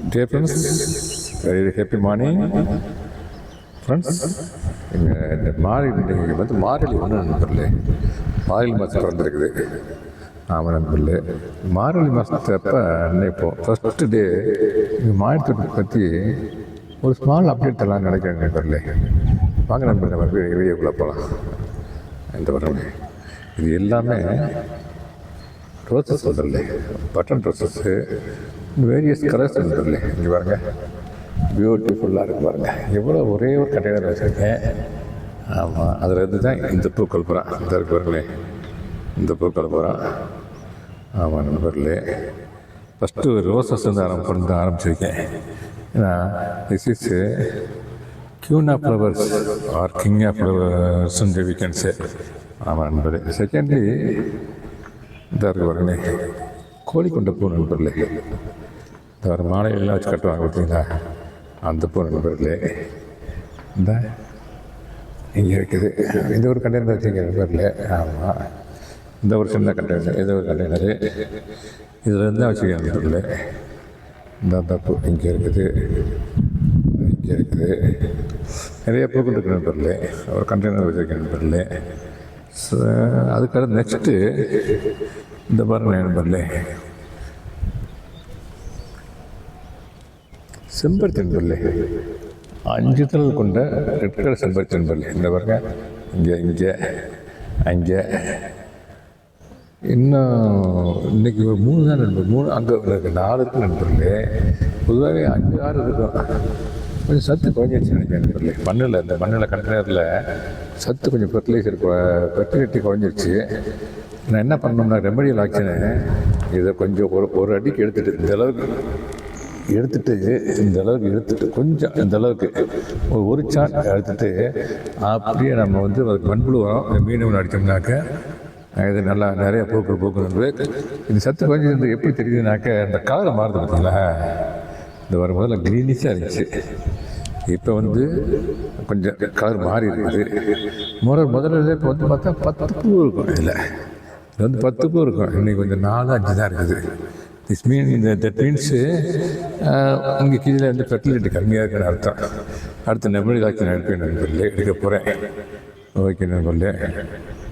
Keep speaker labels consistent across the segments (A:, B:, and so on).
A: Dear friends, very happy morning. Friends, இந்த மார்கழி ஒன்று நண்பர்களே, மார்கழி மாதம் பிறந்திருக்குது. ஆமாம் நண்பர்களே, மார்கழி மாதத்தை அப்போ இப்போது ஃபஸ்ட்டு டே இங்கே மாயத்தொட்டு பற்றி ஒரு ஸ்மால் அப்டேட் எல்லாம் நினைக்கிறேன் நண்பர்களே. வாங்க நண்பர்கள், நம்ம வீடியோக்குள்ளே போகலாம். இந்த வரமே இது எல்லாமே ரோசஸ் வந்துடல, பட்டன் ரோசஸ்ஸு, வேரியஸ் கலர்ஸ் வந்துடல. இங்கே பாருங்கள், பியூட்டிஃபுல்லாக இருக்குது பாருங்கள். எவ்வளோ ஒரே ஒரு கண்டெய்னர் வச்சுருக்கேன். ஆமாம், அதில் இருந்து தான் இந்த பூக்கள் போகிறான். இந்த இருக்கு பாருங்களே, இந்த பூக்கள் போகிறான். ஆமாம் நண்பர்களே, ஃபஸ்ட்டு ரோசஸ் வந்து ஆரம்பிச்சிருக்கேன். ஏன்னா this is queen of flowers or king of flowers we can say. ஆமாம் நண்பர்களே. செகண்ட்லி இந்த இருக்கு பாருங்களே, கோழிக்கொண்ட பூ நண்பர்களே. இந்த வர மாலையெல்லாம் வச்சு கட்டுவாங்க பார்த்தீங்களா, அந்த பூ நண்பர்களே. இந்த இங்கே இருக்குது. இந்த ஒரு கண்டெய்னர் வச்சுருக்க நண்பர்களே. ஆமாம், இந்த ஒரு சின்ன கண்டெய்னர், இது ஒரு கண்டெய்னரு, இதில் இருந்தால் வச்சுருக்கேன் நண்பர்களே. இந்த பூ இங்கே இருக்குது, இங்கே இருக்குது. நிறைய பூக்கள் இருக்குது நண்பர்களே. ஒரு கண்டெய்னர் வச்சுருக்கேன் நண்பர்களே. அதுக்கடுத்து நெக்ஸ்ட்டு இந்த பாருங்க நண்பர்களே, செம்பருத்தி நண்பர்களே. 5 தடவை கொண்ட ரெட் கலர் செம்பருத்தி நண்பர்களே. இந்த பாருங்க, இங்கே இங்கே அங்கே இன்னும் இன்றைக்கி ஒரு 3 தான் நண்பர், 3 அங்கே இருக்குது, 4 இருக்குது நண்பர்களே. பொதுவாகவே 5 6 இருக்கும். கொஞ்சம் சத்து குறைஞ்சிருச்சு நினைக்கிறேன் நண்பர்களே. இந்த மண்ணில் கண்டெய்னரில் சத்து கொஞ்சம் ஃபெர்டிலிட்டி குறைஞ்சிருச்சு. நான் என்ன பண்ணோம்னா, ரெமடியல் ஆக்ஷனு இதை கொஞ்சம் ஒரு அடிக்கு எடுத்துகிட்டு இந்த அளவுக்கு எடுத்துகிட்டு கொஞ்சம் இந்த அளவுக்கு ஒரு சான் எடுத்துகிட்டு அப்படியே நம்ம வந்து அதுக்கு மண்புழு வரும், மீன் அடித்தோம்னாக்க இது நல்லா நிறைய பூக்கள். இது சத்து குறைஞ்சி எப்படி தெரியுதுனாக்க, இந்த கலரை மாறுது பார்த்தீங்களா. இந்த வர முதல்ல க்ரீனிஷாக இருந்துச்சு, இப்போ வந்து கொஞ்சம் கலர் மாறி இருக்குது. முதல்ல இப்போ வந்து பார்த்தா 10 பூ இருக்கும். இதில் வந்து 10 பூ இருக்கும். இன்றைக்கி கொஞ்சம் 4 5 தான் இருக்குது. தட் மீன்ஸு இங்கே கீழே வந்து ஃபெர்டிலிட்டி கம்மியாக இருக்குன்னு அர்த்தம். அடுத்த நெபடி ஆக்ஷன் எடுக்க போகிறேன். ஓகே நண்பர்களே.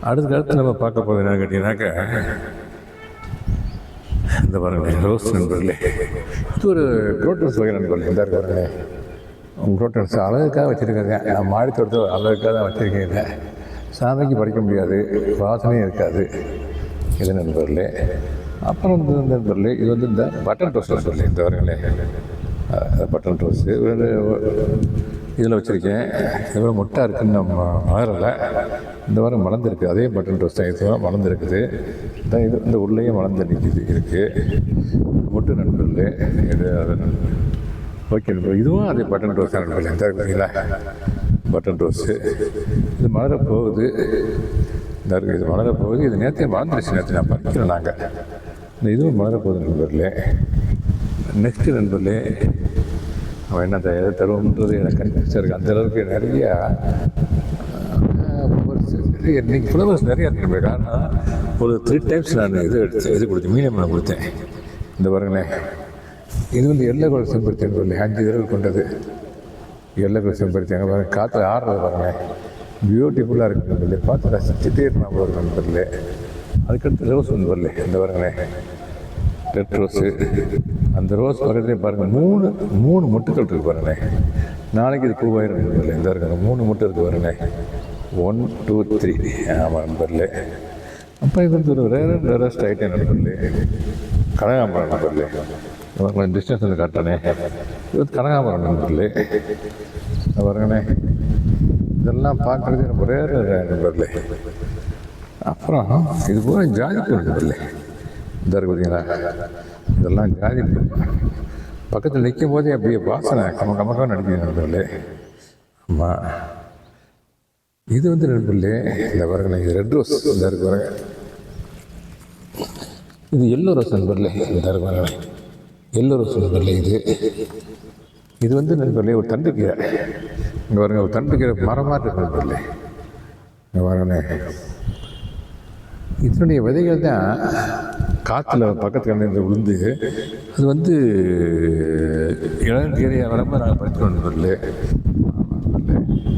A: அடுத்து நம்ம பார்க்க போகிறது என்னன்னு கேட்டிங்கனாக்கா, இந்த பாருங்கள் ரோஸ் நண்பர்களே. இது ஒரு குரோட்டன்ஸ் வகை நண்பர்களே. இந்த இருக்காருங்க குரோட்டன்ஸ், அழகுக்காக வச்சுருக்காங்க. நான் மாடி தோட்டத்தில் அழகுக்காக தான் வச்சுருக்கேன். இதை சாமிக்கு படிக்க முடியாது, வாசனையும் இருக்காது இது நண்பர்களே. அப்புறம் வந்து நண்பர்களே, இது வந்து இந்த பட்டன் ரோஸ் நண்பர்களே. இந்த வரங்களே பட்டன் ரோஸு இதில் வச்சுருக்கேன். எவ்வளோ மொட்டாக இருக்குதுன்னு நம்ம மலரலை. இந்த வாரம் மலர்ந்துருக்கு. அதே பட்டன் ரோஸ் தான், இது மலர்ந்துருக்குது. இது இந்த உள்ளேயே மலர்ந்து இருக்குது மொட்டு நண்பர்களே. இது அது ஓகே நண்பர். இதுவும் அதே பட்டன் ரோஸ் தான் நண்பர்களே. இந்த இருக்குங்களா பட்டன் ரோஸு. இது மலர போகுது. இந்த இருக்குது, இது மலர போகுது. இது நேற்றே மலர்ந்துருச்சு. நேற்று நான் பறிக்கிறேன் நாங்கள். இந்த இதுவும் மலர போகுது நண்பர்களே. நெக்ஸ்ட்டு நண்பர்களே, அவன் என்ன எதை தருவோன்றது எனக்கு கன்ஃபியூஸாக இருக்குது. அந்தளவுக்கு நிறையா இன்றைக்கி ஃப்ளவர்ஸ் நிறையா இருக்குது. காரணம் ஒரு 3 டைம்ஸ் நான் இது கொடுத்தேன், மீடியம் நான் கொடுத்தேன். இந்த பாருங்களேன், இது வந்து எல்லோ கலர் செம்பருத்தி நண்பர்களே. 5 தடவை கொண்டது எல்லோ கலர் செம்பருத்தி. அங்கே பாருங்கள், காற்று ஆடுறது பாருங்கள், பியூட்டிஃபுல்லாக இருக்குது நண்பர்களே. பார்த்து ரசிச்சுட்டே இருந்தால் போகிற நண்பர்களே. அதுக்கடுத்து ரோஸ் நண்பர்களே. இந்த பாருங்களேன், ரெட் ரோஸு. அந்த ரோஸ் பக்கத்துலேயே பாருங்கள், 3 மொட்டுக்கள் இருக்குது பாருங்களேன். நாளைக்கு இது பூவாயிரம் நண்பர்களே. இந்த இருக்காங்க 3 மொட்டு இருக்குது பாருங்களேன். 1 2 3. ஆமாம் நண்பர்களே. அப்போ இது வந்து ஒரு ரேரஸ்ட் ஐட்டம் நண்பர்களே. கனகாம்பரம் நண்பர்களே. கொஞ்சம் டிஸ்டன்ஸ் வந்து காட்டானே. இது வந்து கனகாம்பரம் நண்பர்களே. பாருங்கண்ணே, இதெல்லாம் பார்க்குறது நம்ம ரேர் நண்பர்களே. அப்புறம் இது பூரா ஜாதிப்பூ நண்பர்களே. இந்த இருக்கு பார்த்தீங்களா, இதெல்லாம் ஜாதிப்பூ. பக்கத்தில் நிற்கும் போதே அப்படியே வாசனை கமக்காக நடிக்குது நண்பர்களே. ஆமாம், இது வந்து நண்பர்களே இந்த பாருங்களேன், இது ரெட் ரோஸ். இந்த இருக்கு பாருங்க, இது எல்லோ ரோஸ் நண்பர்களே. இந்த இருக்கு பாருங்களேன், எல்லோ ரோஸ் நண்பர்களே. இது வந்து நண்பர்களே ஒரு தண்டுக்கீரை. இங்கே பாருங்கள், ஒரு தண்டுக்கீரை மரமாக இருக்கு நண்பர்களே. இங்கே பாருங்களேன், இதனுடைய விதைகள் தான் காற்றுல பக்கத்து கண்ணில் விழுந்து அது வந்து இளங்கீரையாக வரம்போ நாங்கள் பறித்து கொண்டு வரல.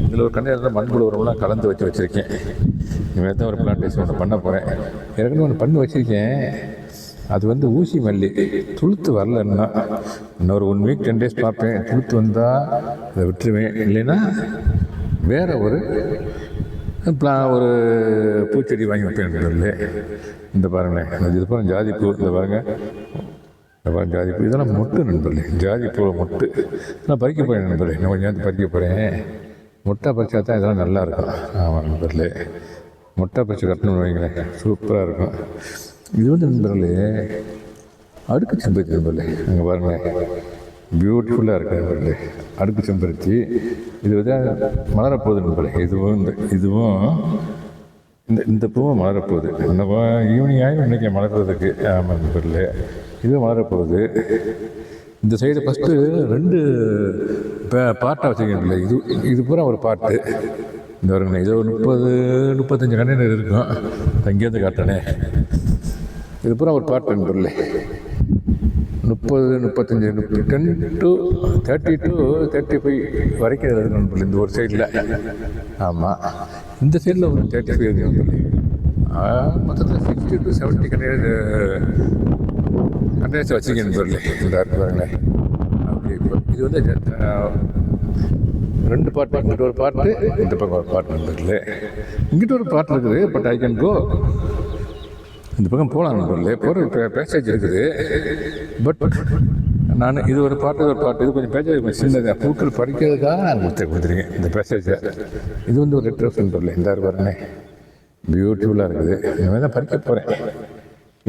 A: இதில் ஒரு கண்ணில் மண்புழு உரம்லாம் கலந்து வச்சுருக்கேன். இனிமேல் தான் ஒரு பிளான்டேஷன் ஒன்று பண்ண போகிறேன். ஏற்கனவே ஒன்று பண்ணி வச்சுருக்கேன். அது வந்து ஊசி மல்லி துளுத்து வரலன்னா இன்னொரு 1 வீக் 10 days பார்ப்பேன். துளுத்து வந்தால் அதை விட்டுருவேன். இல்லைன்னா வேறு ஒரு பூச்செடி வாங்கி வைப்பேன். இந்த பாருங்களேன், இது பாருங்க ஜாதிப்பூ. இந்த பாருங்கள் ஜாதிப்பூ. இதெல்லாம் மொட்டு நண்பர்களே, ஜாதிப்பூ மொட்டு. நான் பறிக்க போகிறேன் நண்பர்களே. நான் கொஞ்சம் நேரத்துக்கு பறிக்க போகிறேன். மொட்டை பறிச்சா தான் இதெல்லாம் நல்லாயிருக்கும். ஆமாம் நண்பர்களே, மொட்டை பறிச்சு கட்டணும்னு வைங்களேன், சூப்பராக இருக்கும். இது வந்து நண்பர்களே அடுக்கு செம்பருத்தி நண்பர்களே. அங்கே பாருங்களேன், பியூட்டிஃபுல்லாக இருக்குது நண்பர்களே, அடுக்கு செம்பருத்தி. இது வந்து மலரப்போகுது நண்பர்களே. இதுவும் இந்த பூவும் மலரப்போகுது. இந்த ஈவினிங் ஆகிடும் இன்றைக்கி மலர்றதுக்கு. ஆமாம் நண்பர்களே, இதுவும் மலரப்போகுது. இந்த சைடு ஃபஸ்ட்டு 2 பார்ட்டாக வச்சுருக்கேன். இது பூரா ஒரு பார்ட்டு. இந்த வருங்க, இது ஒரு 30-35 கண்டெய்னர் இருக்கும். அங்கேருந்து காட்டணே. இது பூரா ஒரு பார்ட் நண்பர்களே. 30-35 10 to 30 to 35 வரைக்கும் இருக்குது நண்பர்களே இந்த ஒரு சைடில். ஆமாம், இந்த சைடில் ஒரு 35 இருக்குது நண்பர்களே. மொத்தத்தில் 60 to 70 கண்டெய்னர்ஸ் வச்சுருக்கேன் நண்பர்களே. இந்த பாருங்களேன். அப்படி இப்போ இது வந்து 2 பார்ட். இங்கிட்ட ஒரு பார்ட்டு, இந்த பக்கம் ஒரு பார்ட் நண்பர்களே. இங்கிட்ட ஒரு பார்ட் இருக்குது. பட் ஐ கேன் கோ, இந்த பக்கம் போகலாம் நண்பர்களே. போகிற பேசேஜ் இருக்குது. பட் நான் இது ஒரு பாட்டு இது கொஞ்சம் பேசேஜ் கொஞ்சம் சின்னது. பூக்கள் பறிக்கிறதுக்காக நான் கொடுத்துருக்கேன் இந்த பேசேஜை. இது வந்து ஒரு லெட்டர் நண்பர்களே. இந்த பாருங்க, பியூட்டிஃபுல்லாக இருக்குது. இந்த மாதிரி தான் பறிக்க போகிறேன்.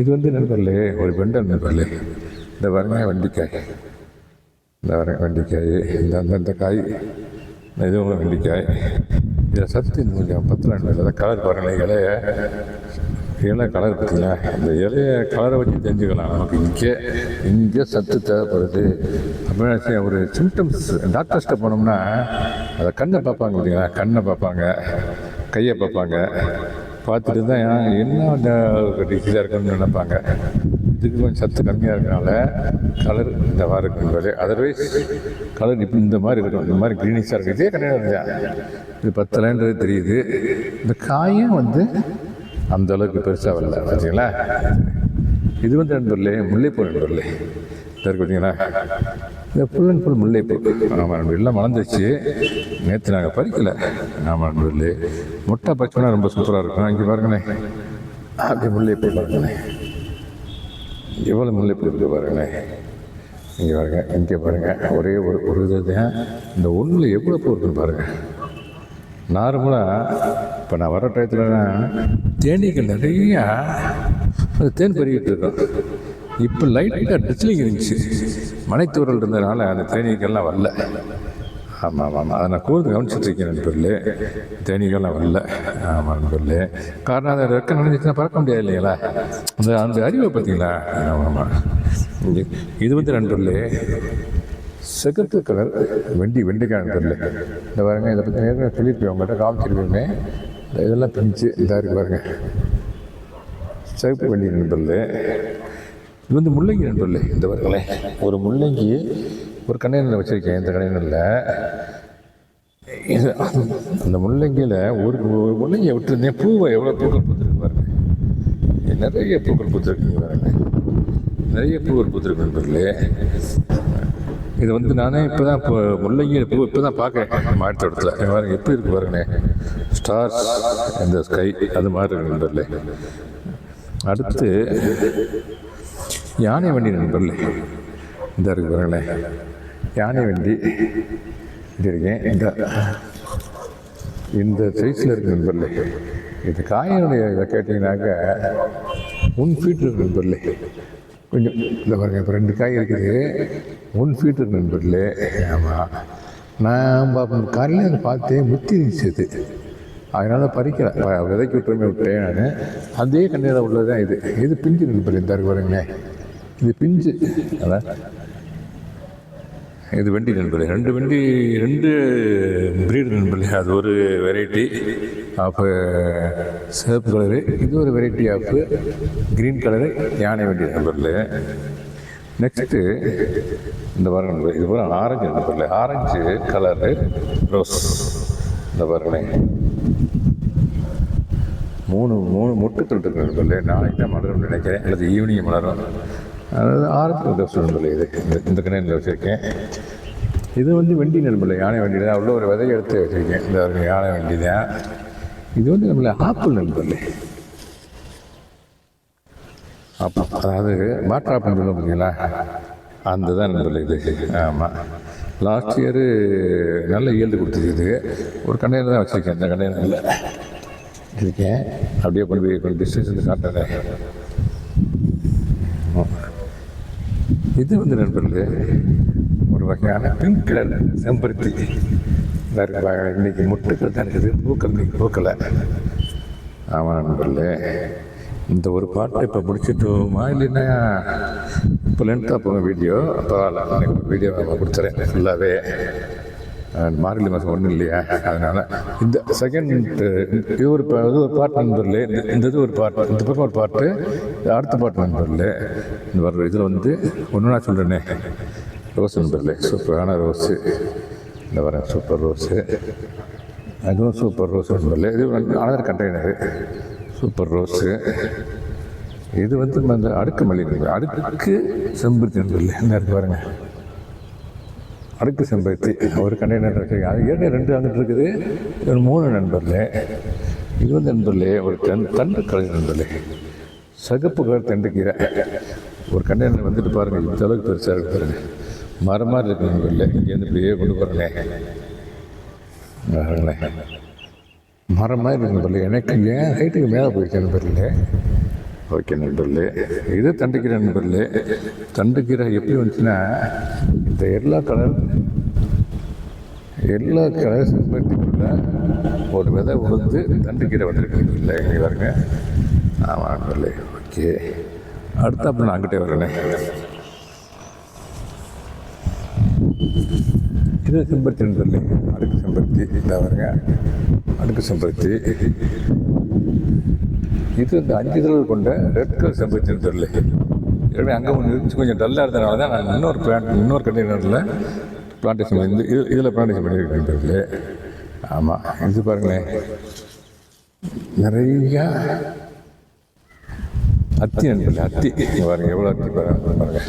A: இது வந்து நண்பர்களே ஒரு வெண்டல் நண்பர்களே. இந்த பாருங்க வெண்டிக்காய். இந்த பாருங்க வெண்டிக்காய். இந்த காய் இதுவும் வெண்டிக்காய். இதில் சத்து கொஞ்சம் 10 நண்பர்கள். கலர் பாருங்கள், இலை கலர் பார்த்தீங்களா? இந்த இலையை கலரை வச்சு தெரிஞ்சுக்கலாம் நமக்கு இங்கே சத்து தேவைப்படுது அப்படின்னு. ஒரு சிம்டம்ஸ் டாக்டர்ஸ்ட்டை போனோம்னா அதை கண்ணை பார்ப்பாங்க பார்த்தீங்களா? கண்ணை பார்ப்பாங்க, கையை பார்ப்பாங்க. பார்த்துட்டு தான் என்ன டிசீஸாக இருக்குன்னு நினைப்பாங்க. இதுக்கு கொஞ்சம் சத்து கம்மியாக இருக்கனால கலர் இந்த மாதிரி இருக்கும்போது, அதர்வைஸ் கலர் இப்போ இந்த மாதிரி இருக்கும். இந்த மாதிரி க்ரீனிஷாக இருக்குது. இதே கிடையாது. இது 10 லைன்றது தெரியுது. இந்த காயும் வந்து அந்த அளவுக்கு பெருசாக வரல பார்த்தீங்களா? இது வந்து நண்பர்களே முல்லைப்பூ நண்பர்களே. இருக்கு பார்த்தீங்களா? இந்த ஃபுல் அண்ட் ஃபுல் முல்லைப்பூ. ஆமாம் நண்பர், எல்லாம் மலர்ந்துச்சு. நேற்று நாங்கள் பறிக்கலை. ஆமாம் நண்பர்களே, முட்டை பறிச்சோன்னா ரொம்ப சூப்பராக இருக்கும். இங்கே பாருங்களேன், அப்படி முல்லைப்பூ பாருங்களேன், எவ்வளோ முல்லைப்பூ இருக்குது பாருங்களேன். இங்கே பாருங்கள், இங்கே பாருங்கள், ஒரே ஒரு இது தான். இந்த ஒன்றில் எவ்வளோ பூ இருக்குன்னு பாருங்கள். நார்மலாக இப்போ நான் வர டயத்துலலாம் தேனீக்கள் நிறையா அது தேன் பெருகிட்டு இருக்கோம். இப்போ லைட்டாக டிஸ்லிங் இருந்துச்சு, மனைத்தூரல் இருந்ததுனால அந்த தேனீக்கள்லாம் வரல. ஆமாம், அதை நான் கூர்ந்து கவனிச்சுட்ருக்கேன் நண்பர்களே. தேனீக்கள்லாம் வரல. ஆமாம் நண்பர்களே, காரணம் அதை ரெக்க நினைச்சுன்னா பறக்க முடியாது இல்லைங்களா? அந்த அறிவை பார்த்தீங்களா? ஆமாம். இது வந்து நண்பர்களே சிகப்பு கலர் வெண்டைக்காய் நண்பர்களே. இந்த பாருங்க, இதை பற்றி நேரம் சொல்லியிருப்பேன், உங்கள்கிட்ட காமிச்சிருப்பேமே. இதெல்லாம் பிரிஞ்சு இதாக இருக்கு பாருங்க, சிகப்பு வெண்டி நண்பர்களே. இது வந்து முள்ளங்கி நண்பர்களே. இந்த பாருங்களேன், ஒரு முள்ளங்கி ஒரு கண்டெய்னரில் வச்சுருக்கேன். இந்த கண்டெய்னரில் அந்த முள்ளங்கியில் ஒரு முள்ளங்கியை விட்டுருந்தேன். பூவை எவ்வளோ பூக்கள் பூத்துருக்கு பாருங்க, நிறைய பூக்கள் பூத்துருக்குங்க பாருங்க, நிறைய பூக்கள் பூத்துருக்கு நண்பர்களே. இது வந்து நானே இப்போ தான் முள்ளங்கி பூ இப்போ தான் பார்க்கேன் மாடித்தோட்டத்தில். பாருங்க எப்படி இருக்குது பாருங்களேன், ஸ்டார்ஸ் இந்த ஸ்கை அது மாதிரி இருக்கு நண்பர்களே. அடுத்து யானை வண்டி நண்பர்களே. இந்த இருக்கு பாருங்களேன், யானை வண்டி இது இருக்கேன். இந்த சைஸில் இருக்கு நண்பர்களே. இந்த காயினுடைய இதை கேட்டிங்கனாக்க 1 feet இருக்கு நண்பர்களே. கொஞ்சம் இல்லை பாருங்க, இப்போ 2 காய் இருக்குது, 1 feet இருக்கு நண்பர்களே. ஆமாம், நான் காலையில் அதை பார்த்தேன், முத்தி இருந்துச்சு. அதனால் பறிக்கலை, விதைக்கு விட்டேன் நான். அதே கண்ணீரில் உள்ளது தான் இது பிஞ்சு நண்பர்களே. இந்த இருக்கு பாருங்களேன், இது பிஞ்சு. அதான் இது வெண்டி நண்பர்களே, ரெண்டு ப்ரீடு நண்பர்களே. அது ஒரு வெரைட்டி ஆஃப் சிவப்பு கலரு, இது ஒரு வெரைட்டி ஆஃப் க்ரீன் கலரு யானை வெண்டி நண்பர்களே. நெக்ஸ்ட்டு இந்த பாருங்கள், இது பூரா ஆரஞ்சு நண்பர்களே, ஆரஞ்சு கலரு ரோஸ். இந்த பாருங்களேன், மூணு மொட்டுக்கள் இருக்கு நண்பர்களே. நாளைக்கு தான் மலரும்னு நினைக்கிறேன், அல்லது ஈவினிங் மலரும். அதாவது ஆரஞ்சு ரோஸ் நண்பர்களே. இது இந்த கண்ணை வச்சுருக்கேன். இது வந்து வெண்டி நண்பர்களே, யானை வெண்டி தான். அவ்வளோ ஒரு விதையை எடுத்து வச்சுருக்கேன். இந்த யானை வெண்டி தான். இது வந்து நம்மள ஆப்பிள் நண்பர்களே, ஆப்பிள், அதாவது வாட்டர் ஆப்பிள் சொல்லுவோம் பார்த்தீங்களா, அந்த தான் நண்பர்களே இது. ஆமாம், லாஸ்ட் இயரு நல்ல ஈல்டு கொடுத்துருக்குது. ஒரு கண்டையில் தான் வச்சுருக்கேன். இந்த கண்டையில் இருக்கேன். அப்படியே கொண்டு போய் கொஞ்சம் டிஸ்டன்ஸ் வந்து காட்டுறேன். இது வந்து நண்பர்களே ஒரு வகையான பிங்க் கலர் செம்பருத்தி. இன்னைக்கு முட்டுக்கள் தான் இருக்குது, பூக்கள் இன்னைக்கு பூக்களை. ஆமாம் நண்பர்களே, இந்த ஒரு பாட்டை இப்போ முடிச்சுட்டோமா, இல்லைன்னா இப்போ லென்த்தாக போங்க வீடியோ. பரவாயில்ல, வீடியோ நம்ம கொடுத்துறேன் ஃபுல்லாகவே. மார்கழி மாதம் ஒன்றும் இல்லையா, அதனால் இந்த செகண்ட் இது ஒரு பாட்டு நண்பர்களே. இந்த இது ஒரு பாட்டு, இந்த பக்கம் ஒரு பாட்டு, அடுத்த பாட்டு நண்பர்களே. இந்த வர இதில் வந்து ஒன்று நான் சொல்கிறேனே, ரோஸ் நண்பர்களே, சூப்பரான ரோஸு. இந்த வர சூப்பர் ரோஸு, அதுவும் சூப்பர் ரோஸ் நண்பர்களே. இது அனதர் கண்டெய்னரு சூப்பர் ரோஸு. இது வந்து அந்த அடுக்கு மல்லி நண்பர்கள், அடுக்கு செம்பருத்தி நண்பர்களே. என்ன இருக்கு பாருங்கள், அடுக்கு செம்பருத்தி ஒரு கண்டெய்னர் இருக்குது. அது ஏற்கனவே 2 அங்கிட்டு இருக்குது, இது 3 நண்பர்களே. இது வந்து நண்பர்களே ஒரு தண்டு கலர் நண்பர்களே, சகப்பு கலர் தண்டுக்கீரை. ஒரு கண்டெய்னர் வந்துட்டு பாருங்கள், இந்த அளவுக்கு பெருசாக இருக்கு பாருங்க, மரம் மாதிரி இருக்கு நண்பர்களே. இங்கேருந்து இப்படியே கொண்டு போகிறேன், மரம் மாதிரி இருக்கு நண்பர்களே. எனக்கு ஏன் ஹைட்டுக்கு மேலே போயிடுச்சு நண்பர்களே. ஓகே நண்பர்களே, இது தண்டுக்கீரை நண்பர்களே. தண்டுக்கீரை எப்படி வந்துச்சுன்னா, இந்த எல்லா கலர் செம்பருத்திக்குள்ள ஒரு விதை உழுந்து தண்டுக்கீரை வந்துருக்கு நண்பர்களே. இங்கே பாருங்க. ஆமாம் நண்பர்களே. ஓகே, அடுத்த அப்போ நான் அங்கிட்டே வரேனே. இது செம்பருத்தி நண்பர்களே, அடுக்கு செம்பருத்தி. இந்த பாருங்க, அடுக்கு செம்பருத்தி. இது இந்த 5 இதழ்கள் கொண்ட ரெட் கலர் செம்பருத்தி நண்பர்களே. ஏற்கனவே அங்கே ஒன்று இருந்துச்சு, கொஞ்சம் டல்லாக இருந்ததுனால தான் நான் இன்னொரு கண்டெய்னரில் பிளான்டேஷன் பண்ணி இதில் பிளான்டேஷன் பண்ணியிருக்கேன் நண்பர்களே. ஆமாம், இது பாருங்களேன், நிறையா அத்தி நண்பர்களே. அத்தி பாருங்கள், எவ்வளோ அத்தி பாருங்கள்.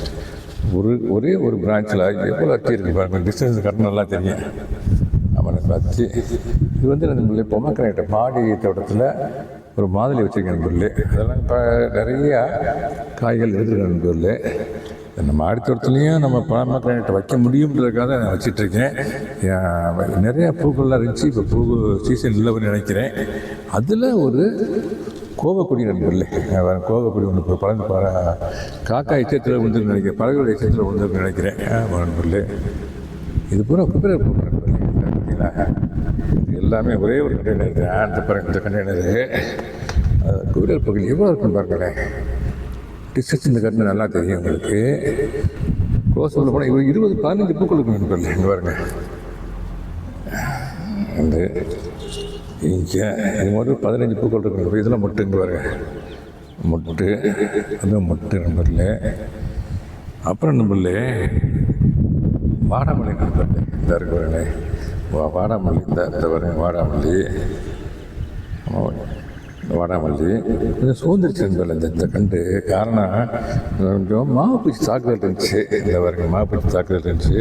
A: ஒரே ஒரு பிரான்ச்சில் எவ்வளோ அத்தி இருக்குது பாருங்கள். டிஸ்டன்ஸ் கரெக்டாக நல்லா தெரியும். ஆமாம் நண்பர், அத்தி. இது வந்து நண்பர்களே பொமக்ரேனட் மாடி தோட்டத்தில் ஒரு மாதுளை வச்சுருக்கேன் நண்பர்களே. அதெல்லாம் இப்போ நிறையா காய்கள் எடுத்துருக்கேன் நண்பர்களே. நம்ம மாடி தோட்டத்துலேயும் நம்ம பொமக்ரேனட்டை வைக்க முடியுன்றதுக்காக நான் வச்சிட்ருக்கேன். நிறையா பூக்கள்லாம் இருந்துச்சு, இப்போ பூ சீசன் இல்லைன்னு நினைக்கிறேன். அதில் ஒரு கோவக்குடி நண்பர்களே, கோவக்குடி ஒன்று இப்போ பழந்து காக்கா எச்சத்தில் விழுந்துருக்கு நினைக்கிறேன், பறவைகள் எச்சத்தில் விழுந்துருக்கு நினைக்கிறேன் நண்பர்களே. இது பூரா குதிரை பூ நண்பர்களே. பார்த்தீங்களா, எல்லாமே ஒரே ஒரு கண்டெய்னர் தான். அந்த பாருங்க, இந்த கண்டெய்னரு குதிரை பகுதி எவ்வளோ இருக்குன்னு பாருங்களேன். டிஸ்டன்ஸ் இந்த கண்டு நல்லா தெரியும் உங்களுக்கு. க்ளோஸ் உள்ள போனால் 20-15 பூக்கள் இருக்கும் நண்பர்களே. இங்கே பாருங்க, வந்து இங்கே இது மாதிரி 15 பூக்கள் இருக்கு. இதெல்லாம் மொட்டு. இங்கே பாருங்க, மொட்டு, அதுவும் மொட்டு நண்பர்களே. அப்புறம் நண்பர்களே வாடாமல்லி நண்பர்களே. இந்த இருக்கு பாருங்க, வாடாமல்லி. இந்த பாருங்க, வாடாமல்லி கொஞ்சம் சோர்ந்துருச்சு நண்பர்களே இந்த கண்டு. காரணம் கொஞ்சம் மாவுப்பூச்சி தாக்குதல் இருந்துச்சு. இந்த பாருங்க, மாவுப்பூச்சி தாக்குதல் இருந்துச்சு.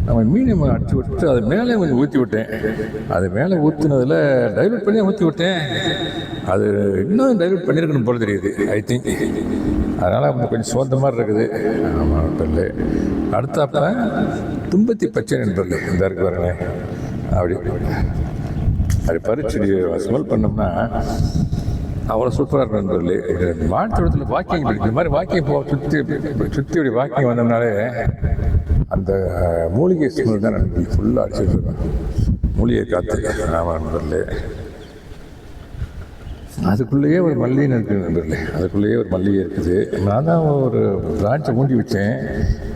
A: நம்ம மீனை அடிச்சு விட்டு அது மேலே கொஞ்சம் ஊற்றி விட்டேன். அது மேலே ஊற்றுனதில் டைவர்ட் பண்ணி ஊற்றி விட்டேன். அது இன்னும் டைவர்ட் பண்ணியிருக்கணும் போல தெரியுது, ஐ திங்க். அதனால் கொஞ்சம் சோர்ந்த மாதிரி இருக்குது. ஆமாம் நண்பர்களே. அடுத்தாப்ப தும்பத்தி பச்சை நண்பர்களே. இந்த இருக்கு பாருங்களேன், அப்படி பறிச்சு ஸ்மெல் பண்ணோம்னா அவ்வளோ சூப்பராக இருக்கும் நண்பர்களே. மாட்டுத்தோட்டத்தில் வாக்கிங் இந்த மாதிரி வாக்கிங் சுற்றி இப்படி வாக்கிங் வந்தோம்னாலே அந்த மூலிகை ஸ்மெல் தான் நண்பர்கள் ஃபுல்லாக அடிச்சுட்டு இருக்கோம். மூலிகை காற்று. ஆமாம் நண்பர்களே. அதுக்குள்ளேயே ஒரு மல்லிகை இருக்குது நண்பர்களே, அதுக்குள்ளேயே ஒரு மல்லிகை இருக்குது. நான் தான் ஒரு பிரான்ச்சை ஊண்டி வச்சேன்,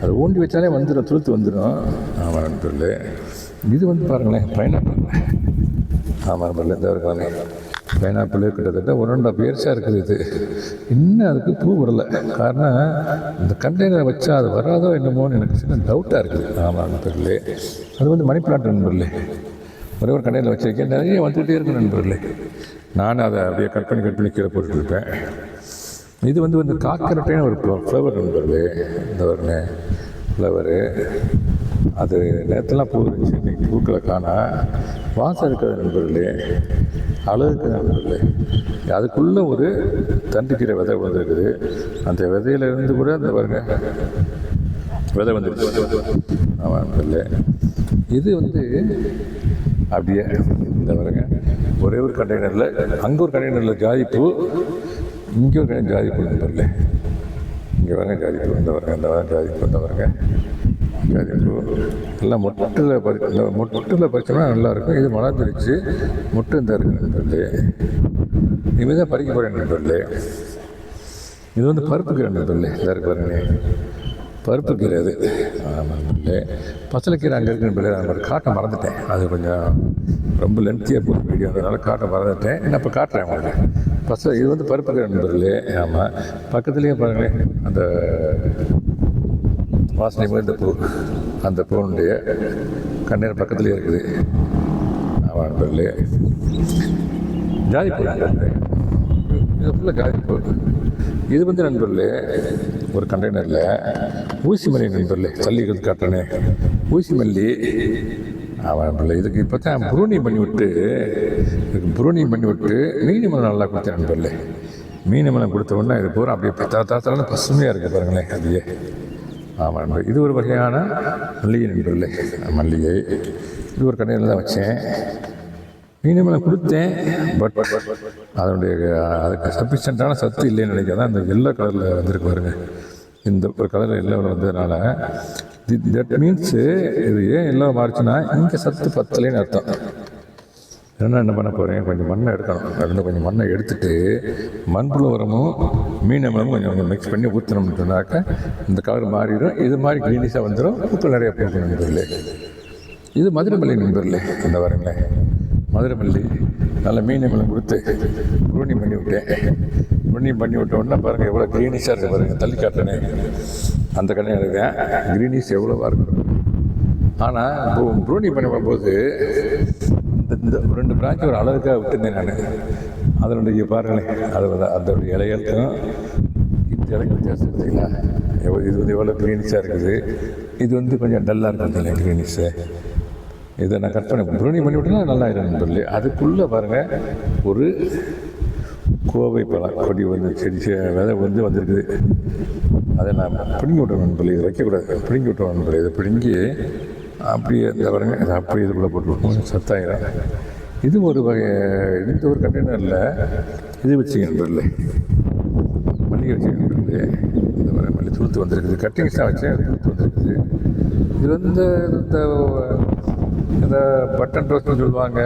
A: அது ஊண்டி வச்சாலே வந்துடும், துளுத்து வந்துடும். ஆமாம் நண்பர்களே, இது வந்து பாருங்களேன் பைனாப்பிள். ஆமாம் நண்பர்களே, இந்த இருக்காங்க பைனாப்பிள் கிட்டத்தட்ட 1.5 பெருசாக இருக்குது. இது இன்னும் அதுக்கு பூ விடலை. காரணம் இந்த கண்டெய்னரை வச்சா அது வராதோ என்னமோன்னு எனக்கு சின்ன டவுட்டாக இருக்குது. ஆமாம் நண்பர்களே, அது வந்து மணி பிளான்ட் நண்பர்களே. ஒரே ஒரு கண்டையில் வச்சுருக்கேன், நிறைய வந்துகிட்டே இருக்கும் நண்பர்களே. நான் அதை அப்படியே கட் பண்ணி கீழே போட்டுருப்பேன். இது வந்து காக்கரட்டைன்னு ஒரு ஃப்ளவர் நண்பர்களே. இந்த வருங்க ஃப்ளவரு, அது நேரத்தெல்லாம் பூ இருந்துச்சு, இன்றைக்கி பூக்களை காணா. வாசம் இருக்காது நண்பர்களே, அழகுக்கு நண்பர்களே. அதுக்குள்ளே ஒரு தண்டுக்கீரை விதை வந்துருக்குது. அந்த விதையிலேருந்து கூட அந்த பாருங்க விதை வந்துருச்சு. ஆமாம் நண்பர்களே, இது வந்து அப்படியே இந்த பாருங்க ஒரே ஒரு கண்டெய்னரில், அங்கே ஒரு கண்டெய்னரில் ஜாதிப்பூ, இங்கே ஒரு கண்டெய்னர் ஜாதிப்பூ நண்பர்களே. இங்கே பாருங்க ஜாதிப்பூ, இந்த பாருங்க இந்த ஜாதிப்பூ, இந்த பாருங்க ஜாதிப்பூ எல்லாம் மொட்டில் பறிச்சோம்னா நல்லாயிருக்கும். இது மலர்ந்துருச்சு, மொட்டு இந்த இருக்குது நண்பர்களே. இனிமேல் தான் பறிக்க போகிறேன் நண்பர்களே. இது வந்து பருப்பு கீரை நண்பர்களே. இதாக இருக்கு பாருங்க, பருப்பு கீரை அது. ஆமாம் நண்பர்களே, பசலைக்கீரை அங்கே இருக்கு நண்பர்களே. நான் காட்ட மறந்துட்டேன், அது கொஞ்சம் ரொம்ப லென்த்தியாக போகிற வீடியோ, அதனால் காட்ட மறந்துட்டேன். நான் இப்போ காட்டுறேன் உங்களுக்கு. இது வந்து பருப்பு கீரை நண்பர்களே. ஆமாம், பக்கத்துலேயே பாருங்களேன் அந்த வாசனை இந்த பூ, அந்த பூனுடைய கண்ணீர் பக்கத்துலேயே இருக்குது. ஆமாம் நண்பர்களே, ஜாதிப்பூ நண்பர்களே, இது ஃபுல்லாக ஜாதிப்பூ. இது வந்து நண்பர்களே ஒரு கண்டெய்னரில் ஊசி மல்லி நண்பர்களே, தள்ளிகள் காட்டுறேனே ஊசி மல்லி. ஆமாம் நண்பர்களே, இதுக்கு இப்போ தான் ப்ரூனிங் பண்ணி விட்டு மீன் மலம் நல்லா கொடுத்தேன் நண்பர்களே. மீன் மலம் கொடுத்த உடனே இது பூரா அப்படியே தாத்தாலும் பசுமையாக இருக்குது பாருங்களேன் அப்படியே. ஆமாம் நண்பர், இது ஒரு வகையான மல்லிகை நண்பர்களே. மல்லிகை இது ஒரு கடையில் தான் வச்சேன், மீன் மலம் கொடுத்தேன். பட் அதனுடைய அதுக்கு சஃபிஷியண்ட்டான சத்து இல்லைன்னு நினைக்கிறதான் இந்த எல்லோ கலரில் வந்திருக்கு பாருங்க. இந்த ஒரு கலரில் எல்லோவில் வந்ததுனால தட் மீன்ஸு இது ஏன் எல்லோ மாறிச்சுன்னா இங்கே சத்து பத்தலைன்னு அர்த்தம். என்ன பண்ண போகிறேன், கொஞ்சம் மண்ணை எடுக்கணும். கொஞ்சம் மண்ணை எடுத்துகிட்டு மண்புழு உரமும் மீன் அமிலமும் கொஞ்சம் மிக்ஸ் பண்ணி ஊற்றணும்னு சொன்னாக்க இந்த கலர் மாறிடும். இது மாதிரி க்ரீனிஷாக வந்துடும், பூக்கள் நிறையா பூக்கும் நண்பர்களே. இது மதுரை மல்லி நண்பர்களே. இந்த வரங்களேன் மதுரை மல்லி நல்ல மீன் அமிலம் கொடுத்து ப்ரூனிங் பண்ணி விட்டேன். ப்ரூனிங் பண்ணி விட்ட உடனே பாருங்கள் எவ்வளோ க்ரீனிஷாக இருக்குது பாருங்கள். தள்ளி காட்டுறேனே அந்த கடையில் இருக்கேன், க்ரீனிஷ் எவ்வளோவா இருக்கும். ஆனால் இப்போ ப்ரூனிங் பண்ணி வரும்போது இந்த 2 பிரான்ச்சு ஒரு அழகாக விட்டுருந்தேன் நான். அதனுடைய பாருங்களேன், அதோடைய இலைகளுக்கும் இந்த இலைக்கு வித்தியாசம் இருக்குங்களா. இது வந்து எவ்வளோ க்ரீனிஷாக இருக்குது, இது வந்து கொஞ்சம் டல்லாக இருக்குது இல்லையா க்ரீனிஷு. இதை நான் கட் பண்ணி ப்ரூனிங் பண்ணி விட்டேன்னா நல்லா இருக்கும் சொல்லி. அதுக்குள்ளே பாருங்கள் ஒரு கோவை பழம் கொடி வந்து செடி விதை வந்துருக்குது. அதை நான் பிடுங்கி விட்டணும் சொல்லி, இதை வைக்கக்கூடாது, பிடுங்கி விட்டணும் சொல்லி. இதை பிடுங்கி அப்படியே இந்த பாருங்க அதை அப்படியே இதுக்குள்ளே போட்டுருவோம், சத்தாயிரம். இது ஒரு வகை. இந்த ஒரு கண்டெய்னரில் இது வச்சுங்க நண்பர்களே, மல்லிகை வச்சுங்க நண்பர்களே. இந்த மாதிரி மல்லி துளுத்து வந்துருக்குது, கட்டிங்ஸ் தான் வச்சேன், துளுத்து வந்துருக்குது. இது வந்து இந்த பட்டன் ரோஸ்ன்னு சொல்லுவாங்க.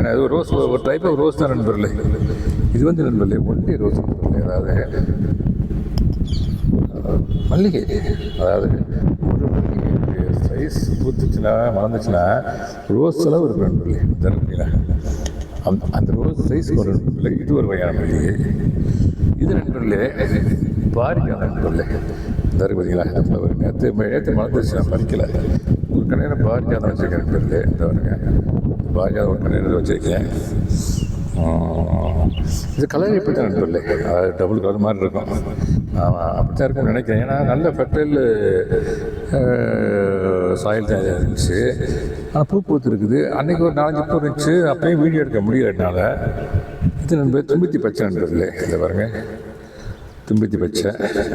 A: அது ஒரு ரோஸ், ஒரு டைப் ஆஃப் ரோஸ் தான் நண்பர்களே. இது வந்து நண்பர்களே ஒன்லி ரோஸ் நண்பர்களே. அதாவது மல்லிகை, அதாவது ஒரு மல்லிகை சைஸ் பூத்துச்சுன்னா மறந்துச்சுன்னா ரோஸ் அளவு இருக்கும் நண்பர்களே. தருமீங்களா அந்த ரோஸ் சைஸ் ஒரு நண்பர்களே. இது ஒரு வகையான மல்லிகை. இது நண்பர்களே பாரிக்காத நண்பர்களே. தருமதிங்களா இந்த ஃப்ளவர் நேற்று மறந்துச்சு, நான் பறிக்கலை. ஒரு கடையில் பாரிக்காத வச்சுருக்கேன் நண்பர்களே. இந்த வருங்க பாரிக்காத ஒரு கடையில் வச்சுருக்கேன். இது கலர் எப்படி தான் நண்பர்களே, அது டபுள் கலர் மாதிரி இருக்கும். ஆமாம், அப்படி தான் இருக்கும்னு நினைக்கிறேன். ஏன்னா நல்ல ஃபெர்டைல் சாயில் தான் இருந்துச்சு. ஆனால் பூ பூத்துருக்குது. அன்றைக்கி ஒரு 4-5 பூ இருந்துச்சு, அப்போயும் வீடியோ எடுக்க முடியறதுனால. இது நண்பர் தும்பித்தி பச்சை நண்பர்களே. இதை பாருங்க தும்பித்தி பச்சை,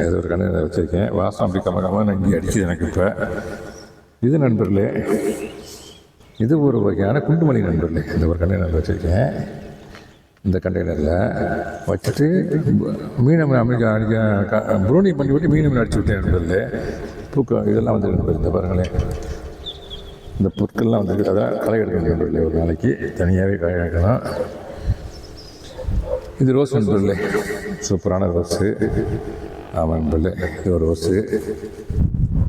A: ஏதோ ஒரு கண்ணில் வச்சுருக்கேன். வாசம் அப்படி கம்ம இங்கே அடிக்குது எனக்கு இப்போ. இது நண்பர்களே இது ஒரு வகையான குண்டுமணி நண்பர்களே. இந்த ஒரு கண்ணில் வச்சுருக்கேன். இந்த கண்டெய்னரில் வச்சுட்டு மீனமீன் ப்ரூனிங் பண்ணி விட்டு மீனமீன் அடிச்சு விட்டேன் நண்பர்களே. பூக்கள் இதெல்லாம் வந்து நண்பர் இந்த பாருங்களேன், இந்த பொருட்கள்லாம் வந்து அதான் களை எடுக்க நண்பர்களே. ஒரு நாளைக்கு தனியாகவே களை எடுக்கணும். இது ரோஸ் நண்பர்களே, சூப்பரான ரோஸு. ஆமாம் நண்பர்களே, இது ஒரு ரோஸு.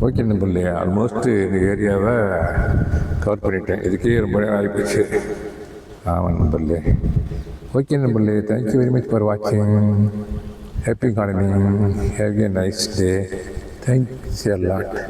A: ஓகே நண்பர்களே, ஆல்மோஸ்ட்டு இந்த ஏரியாவை கவர் பண்ணிட்டேன். இதுக்கே ரொம்ப நேரம் ஆகிப்போச்சு. ஆமாம் நண்பர்களே. ஓகே நண்பர்களே, தேங்க்யூ வெரி மச் ஃபார் வாட்சிங். Happy gardening. Have a nice day. Thanks a lot.